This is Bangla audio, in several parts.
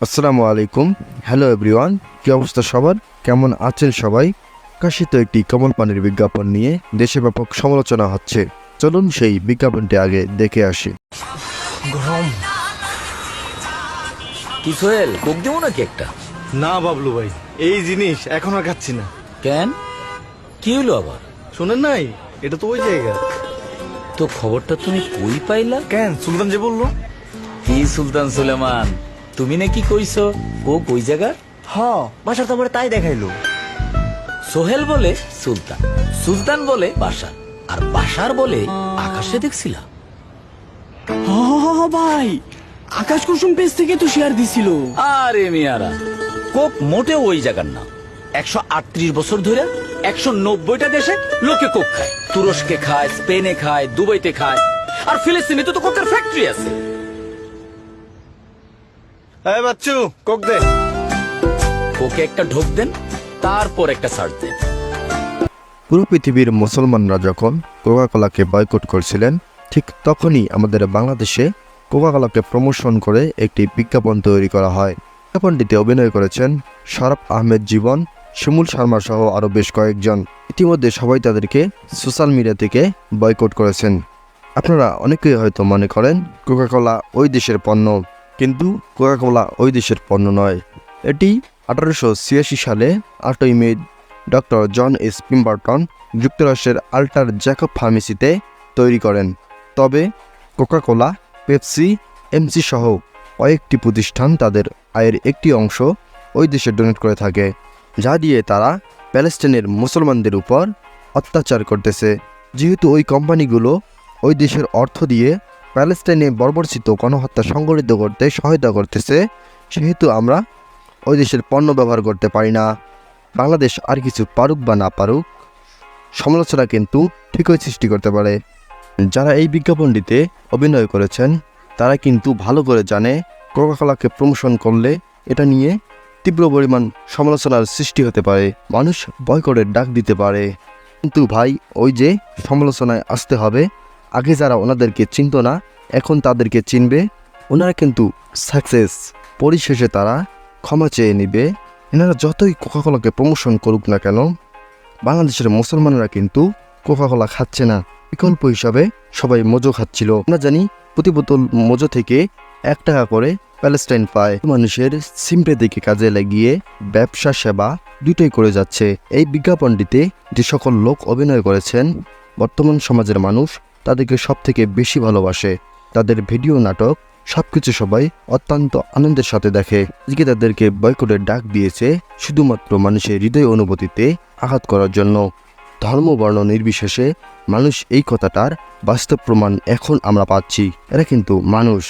আসসালামু আলাইকুম। হ্যালো এভরিওয়ান, কি অবস্থা সবার? কেমন আছেন সবাই? প্রকাশিত একটি কমল পানির বিজ্ঞাপন নিয়ে দেশে ব্যাপক সমালোচনা হচ্ছে। চলুন সেই বিজ্ঞাপনটি আগে দেখে আসি। গরম। কি সোহেল, কোক দেবো নাকি একটা? না বাবলু ভাই, এই জিনিস এখন আর খাচ্ছি না। কেন, কি হলো আবার? শোনেন নাই, এটা তো ওই জায়গা। তো খবরটা তুমি কই পাইলা? কেন, সুলতান যে বললো। কি সুলতান সুলেমান, তুমি নাকি কইছো কোক ওই জায়গা? বাসার তো আমার তাই দেখাইলো। সোহেল বলে সুলতান, সুলতান বলে বাসার, আর বাসার বলে আকাশে দেখছিলা। ভাই, আকাশ কুসুম পেজ থেকে তো শেয়ার দিছিল। আরে মিয়ারা, কোক মোটেও ওই জায়গার না। 138 বছর ধরে 190টা দেশে লোকে কোক খায়। তুরস্কে খায়, স্পেনে খায়, দুবাইতে খায়, আর ফিলিস্তিনে তো কোকের ফ্যাক্টরি আছে। এই বাচ্চু, কোক দে। কোকে একটা ঢোক দেন, তারপর একটা সার্চ দেন। পুরো পৃথিবীর মুসলমানরা যখন কোকাকোলাকে বয়কট করছিলেন, ঠিক তখনই আমাদের বাংলাদেশে কোকাকোলাকে প্রমোশন করে একটি বিজ্ঞাপন তৈরি করা হয়। বিজ্ঞাপনটিতে অভিনয় করেছেন শরফ আহমেদ জীবন, শিমুল শর্মা সহ আরও বেশ কয়েকজন। ইতিমধ্যে সবাই তাদেরকে সোশ্যাল মিডিয়া থেকে বয়কট করেছেন। আপনারা অনেকেই হয়তো মনে করেন কোকাকোলা ওই দেশের পণ্য, কিন্তু কোকাকোলা ওই দেশের পণ্য নয়। এটি 1886 সালে 8ই মে ডক্টর জন এস পিম্বারটন যুক্তরাষ্ট্রের আল্টার জ্যাকব ফার্মেসিতে তৈরি করেন। তবে কোকাকোলা, পেপসি, এমসি সহ কয়েকটি প্রতিষ্ঠান তাদের আয়ের একটি অংশ ওই দেশে ডোনেট করে থাকে, যা দিয়ে তারা প্যালেস্টাইনের মুসলমানদের উপর অত্যাচার করতেছে। যেহেতু ওই কোম্পানিগুলো ওই দেশের অর্থ দিয়ে প্যালেস্টাইনে বর্বরচিত গণহত্যা সংগঠিত করতে সহায়তা করতেছে, সেহেতু আমরা ওই দেশের পণ্য ব্যবহার করতে পারি না। বাংলাদেশ আর কিছু পারুক বা না পারুক, সমালোচনা কিন্তু ঠিকই সৃষ্টি করতে পারে। যারা এই বিজ্ঞাপনটিতে অভিনয় করেছেন তারা কিন্তু ভালো করে জানে কোকাকোলাকে প্রমোশন করলে এটা নিয়ে তীব্র পরিমাণ সমালোচনার সৃষ্টি হতে পারে, মানুষ বয়কটের ডাক দিতে পারে। কিন্তু ভাই, ওই যে সমালোচনায় আসতে হবে, আগে যারা ওনাদেরকে চিনত না এখন তাদেরকে চিনবে। ওনারা কিন্তু সাকসেস, পরিশেষে তারা ক্ষমা চেয়ে নেবে। এনারা যতই কোকাকোলাকে প্রমোশন করুক না কেন, বাংলাদেশের মুসলমানরা কিন্তু কোকাকোলা খাচ্ছে না, বিকল্প হিসাবে সবাই মোজো খাচ্ছিল। আমরা জানি প্রতি বোতল মোজো থেকে 1 টাকা করে প্যালেস্টাইন পায়। মানুষের সিম্পেথিকে কাজে লাগিয়ে ব্যবসা সেবা দুটোই করে যাচ্ছে। এই বিজ্ঞাপনটিতে যে সকল লোক অভিনয় করেছেন, বর্তমান সমাজের মানুষ তাদেরকে সব থেকে বেশি ভালোবাসে। তাদের ভিডিও, নাটক সবকিছু সবাই অত্যন্ত আনন্দের সাথে দেখে। আজকে তাদেরকে বয়কটের ডাক দিয়েছে শুধুমাত্র মানুষের হৃদয় অনুভূতিতে আঘাত করার জন্য। ধর্ম বর্ণ নির্বিশেষে মানুষ এই কথাটার বাস্তব প্রমাণ এখন আমরা পাচ্ছি। এরা কিন্তু মানুষ,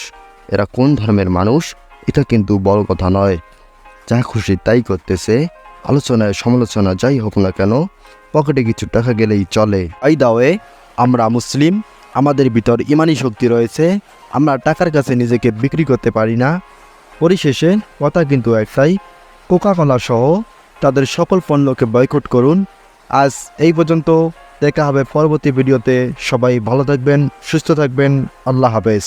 এরা কোন ধর্মের মানুষ এটা কিন্তু বড় কথা নয়। যা খুশি তাই করতেছে, আলোচনায় সমালোচনা যাই হোক না কেন, পকেটে কিছু টাকা গেলেই চলে। এই দাওয়ে আমরা মুসলিম, আমাদের ভিতর ইমানি শক্তি রয়েছে, আমরা টাকার কাছে নিজেকে বিক্রি করতে পারি না। পরিশেষে কথা কিন্তু একটাই, কোকাকোলা সহ তাদের সকল পণ্যকে বয়কট করুন। আজ এই পর্যন্ত, দেখা হবে পরবর্তী ভিডিওতে। সবাই ভালো থাকবেন, সুস্থ থাকবেন। আল্লাহ হাফেজ।